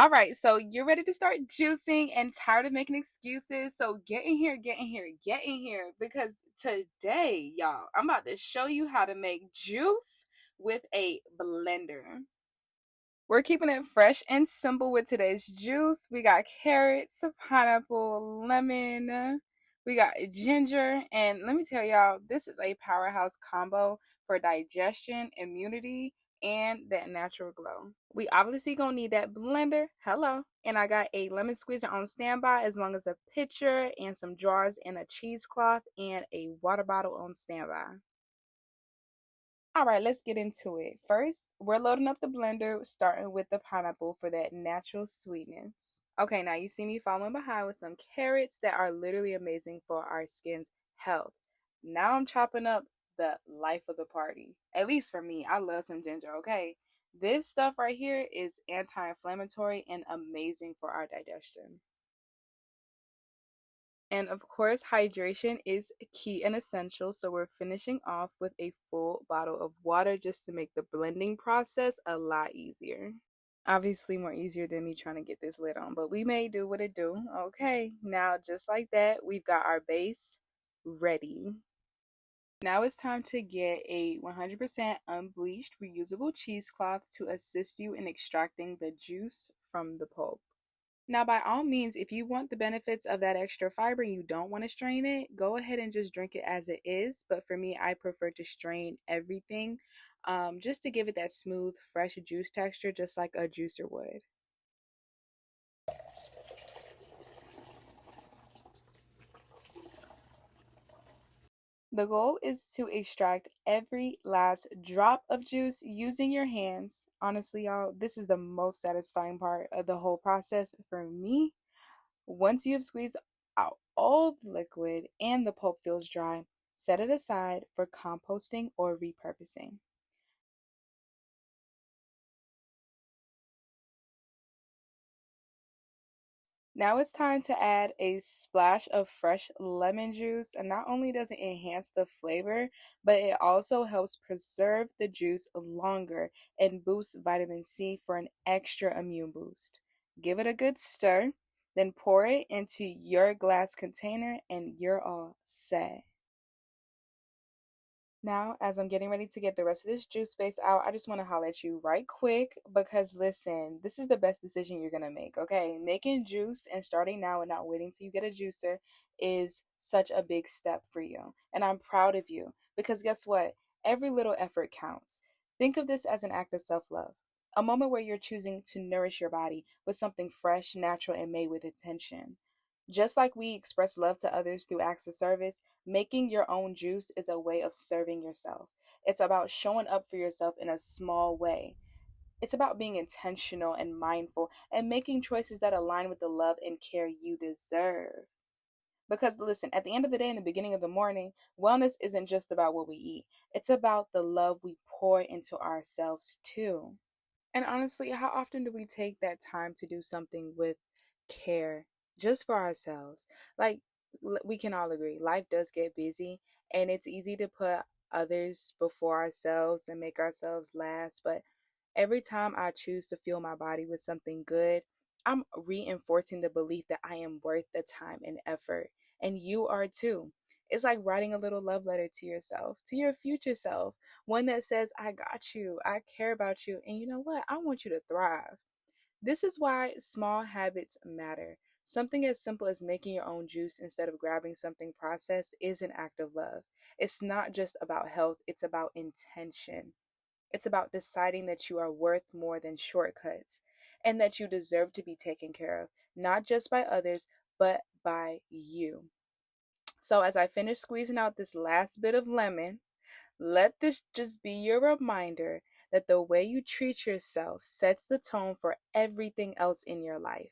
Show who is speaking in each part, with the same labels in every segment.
Speaker 1: All right, so you're ready to start juicing and tired of making excuses. So get in here, get in here, get in here because today, y'all, I'm about to show you how to make juice with a blender. We're keeping it fresh and simple with today's juice. We got carrots, pineapple, lemon, we got ginger, and let me tell y'all, this is a powerhouse combo for digestion, immunity, and that natural glow. We obviously gonna need that blender. Hello. And I got a lemon squeezer on standby, as long as a pitcher and some jars and a cheesecloth and a water bottle on standby. All right, let's get into it. First, we're loading up the blender, starting with the pineapple for that natural sweetness. Okay, now you see me following behind with some carrots that are literally amazing for our skin's health. Now I'm chopping up the life of the party. At least for me, I love some ginger, okay? This stuff right here is anti-inflammatory and amazing for our digestion. And of course, hydration is key and essential. So we're finishing off with a full bottle of water just to make the blending process a lot easier. Obviously more easier than me trying to get this lid on, but we may do what it do. Okay, now just like that, we've got our base ready. Now it's time to get a 100% unbleached reusable cheesecloth to assist you in extracting the juice from the pulp. Now, by all means, if you want the benefits of that extra fiber and you don't want to strain it, go ahead and just drink it as it is. But for me, I prefer to strain everything just to give it that smooth, fresh juice texture, just like a juicer would. The goal is to extract every last drop of juice using your hands. Honestly, y'all, this is the most satisfying part of the whole process for me. Once you have squeezed out all the liquid and the pulp feels dry, set it aside for composting or repurposing. Now it's time to add a splash of fresh lemon juice, and not only does it enhance the flavor, but it also helps preserve the juice longer and boosts vitamin C for an extra immune boost. Give it a good stir, then pour it into your glass container, and you're all set. Now, as I'm getting ready to get the rest of this juice space out, I just want to holler at you right quick because listen, this is the best decision you're going to make, okay? Making juice and starting now and not waiting till you get a juicer is such a big step for you. And I'm proud of you because guess what? Every little effort counts. Think of this as an act of self love, a moment where you're choosing to nourish your body with something fresh, natural, and made with intention. Just like we express love to others through acts of service, making your own juice is a way of serving yourself. It's about showing up for yourself in a small way. It's about being intentional and mindful and making choices that align with the love and care you deserve. Because listen, at the end of the day, in the beginning of the morning, wellness isn't just about what we eat, it's about the love we pour into ourselves too. And honestly, how often do we take that time to do something with care just for ourselves? Like, we can all agree, life does get busy and it's easy to put others before ourselves and make ourselves last. But every time I choose to fuel my body with something good, I'm reinforcing the belief that I am worth the time and effort. And you are too. It's like writing a little love letter to yourself, to your future self, one that says, I got you, I care about you, and you know what? I want you to thrive. This is why small habits matter. Something as simple as making your own juice instead of grabbing something processed is an act of love. It's not just about health, it's about intention. It's about deciding that you are worth more than shortcuts and that you deserve to be taken care of, not just by others, but by you. So, as I finish squeezing out this last bit of lemon, let this just be your reminder that the way you treat yourself sets the tone for everything else in your life.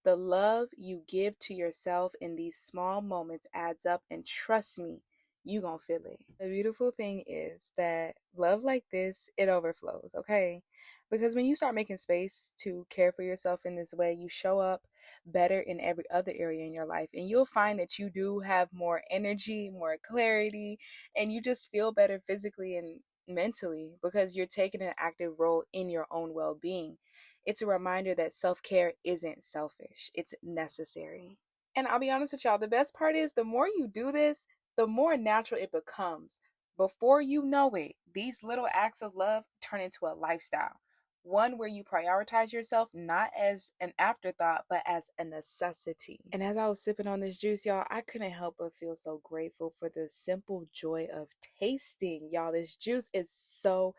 Speaker 1: The love you give to yourself in these small moments adds up, and trust me, you gonna feel it. The beautiful thing is that love like this, it overflows, okay? Because when you start making space to care for yourself in this way, you show up better in every other area in your life, and you'll find that you do have more energy, more clarity, and you just feel better physically and mentally because you're taking an active role in your own well-being. It's a reminder that self-care isn't selfish, it's necessary. And I'll be honest with y'all, the best part is the more you do this, the more natural it becomes. Before you know it, these little acts of love turn into a lifestyle. One where you prioritize yourself not as an afterthought, but as a necessity. And as I was sipping on this juice, y'all, I couldn't help but feel so grateful for the simple joy of tasting. Y'all, this juice is so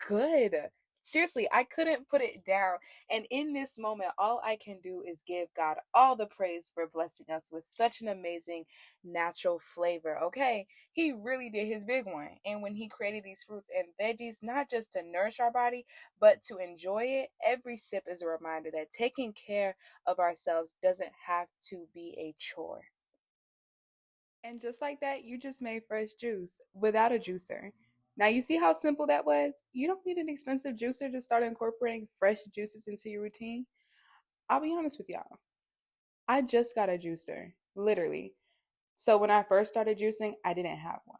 Speaker 1: good. Seriously, I couldn't put it down. And in this moment, all I can do is give God all the praise for blessing us with such an amazing natural flavor. Okay, He really did His big one. And when He created these fruits and veggies, not just to nourish our body, but to enjoy it, every sip is a reminder that taking care of ourselves doesn't have to be a chore. And just like that, you just made fresh juice without a juicer. Now, you see how simple that was? You don't need an expensive juicer to start incorporating fresh juices into your routine. I'll be honest with y'all. I just got a juicer, literally. So when I first started juicing, I didn't have one.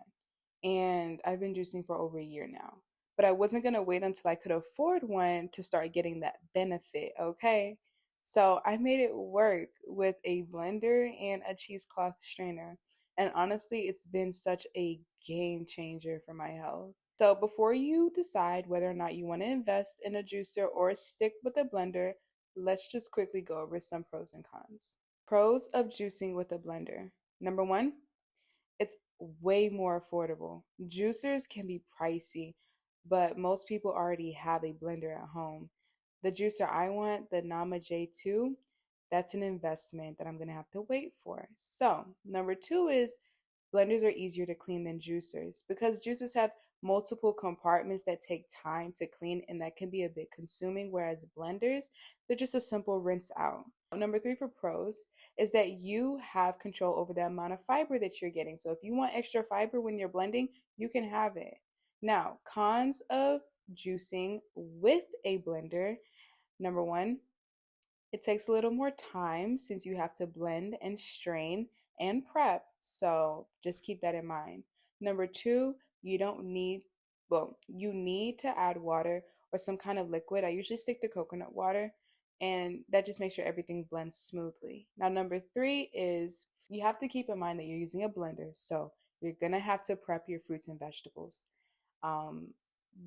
Speaker 1: And I've been juicing for over a year now. But I wasn't going to wait until I could afford one to start getting that benefit, okay? So I made it work with a blender and a cheesecloth strainer. And honestly, it's been such a game changer for my health. So before you decide whether or not you want to invest in a juicer or stick with a blender, let's just quickly go over some pros and cons. Pros of juicing with a blender. Number one, it's way more affordable. Juicers can be pricey, but most people already have a blender at home. The juicer I want, the Nama J2, that's an investment that I'm going to have to wait for. So, number two is blenders are easier to clean than juicers because juicers have multiple compartments that take time to clean and that can be a bit consuming, whereas blenders, they're just a simple rinse out. Number three for pros is that you have control over the amount of fiber that you're getting. So if you want extra fiber when you're blending, you can have it. Now, cons of juicing with a blender. Number one, it takes a little more time since you have to blend and strain and prep. So just keep that in mind. Number two, you don't need, well, you need to add water or some kind of liquid. I usually stick to coconut water, and that just makes sure everything blends smoothly. Now, number three is you have to keep in mind that you're using a blender. So you're going to have to prep your fruits and vegetables. Um,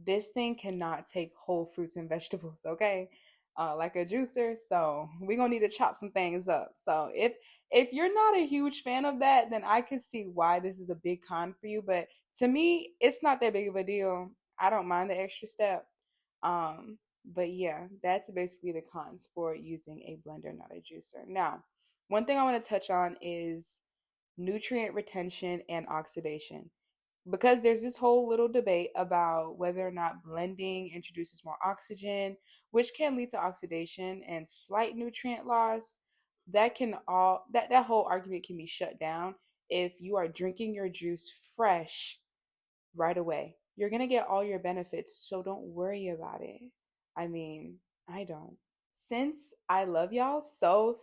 Speaker 1: this thing cannot take whole fruits and vegetables, okay? Like a juicer. So we're gonna need to chop some things up. So if you're not a huge fan of that, then I can see why this is a big con for you. But to me, it's not that big of a deal. I don't mind the extra step. But yeah, that's basically the cons for using a blender, not a juicer. Now, one thing I want to touch on is nutrient retention and oxidation because there's this whole little debate about whether or not blending introduces more oxygen, which can lead to oxidation and slight nutrient loss. That whole argument can be shut down if you are drinking your juice fresh right away. You're going to get all your benefits, so don't worry about it. I mean, I don't. Since I love y'all so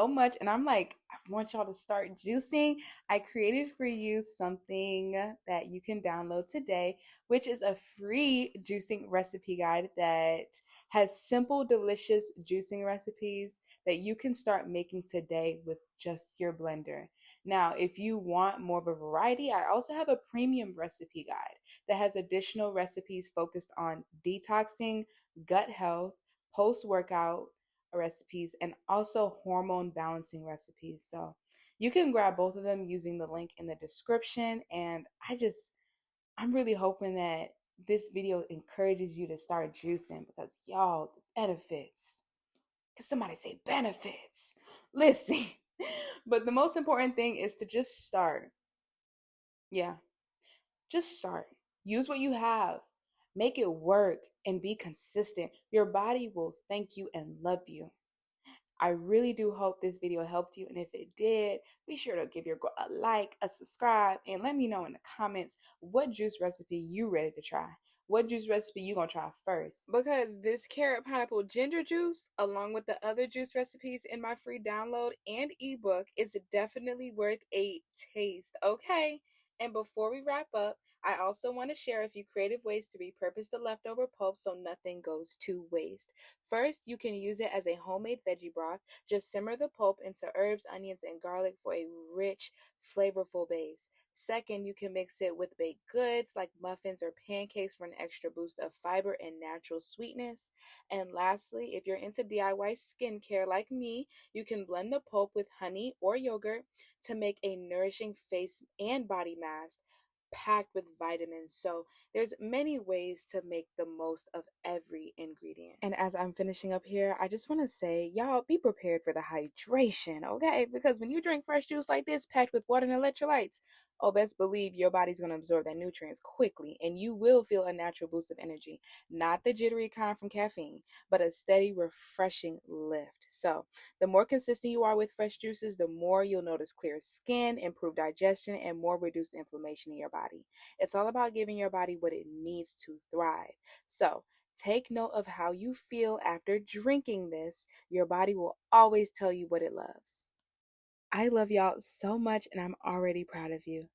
Speaker 1: much, and I'm like, I want y'all to start juicing, I created for you something that you can download today, which is a free juicing recipe guide that has simple, delicious juicing recipes that you can start making today with just your blender. Now, if you want more of a variety, I also have a premium recipe guide that has additional recipes focused on detoxing, gut health, post workout recipes, and also hormone balancing recipes. So you can grab both of them using the link in the description. And I'm really hoping that this video encourages you to start juicing because y'all, the benefits. Because somebody say benefits. Listen. But the most important thing is to just start. Yeah, just start. Use what you have. Make it work and be consistent. Your body will thank you and love you. I really do hope this video helped you. And if it did, be sure to give your girl a like, a subscribe, and let me know in the comments what juice recipe you ready to try. What juice recipe you gonna try first? Because this carrot pineapple ginger juice, along with the other juice recipes in my free download and ebook, is definitely worth a taste, okay? And before we wrap up, I also want to share a few creative ways to repurpose the leftover pulp so nothing goes to waste. First, you can use it as a homemade veggie broth. Just simmer the pulp into herbs, onions, and garlic for a rich, flavorful base. Second, you can mix it with baked goods like muffins or pancakes for an extra boost of fiber and natural sweetness. And lastly, if you're into DIY skincare like me, you can blend the pulp with honey or yogurt to make a nourishing face and body mask packed with vitamins. So there's many ways to make the most of every ingredient. And as I'm finishing up here, I just want to say, y'all be prepared for the hydration, okay? Because when you drink fresh juice like this packed with water and electrolytes, oh, best believe your body's going to absorb that nutrients quickly and you will feel a natural boost of energy. Not the jittery kind from caffeine, but a steady, refreshing lift. So the more consistent you are with fresh juices, the more you'll notice clear skin, improved digestion, and more reduced inflammation in your body. It's all about giving your body what it needs to thrive. So take note of how you feel after drinking this. Your body will always tell you what it loves. I love y'all so much, and I'm already proud of you.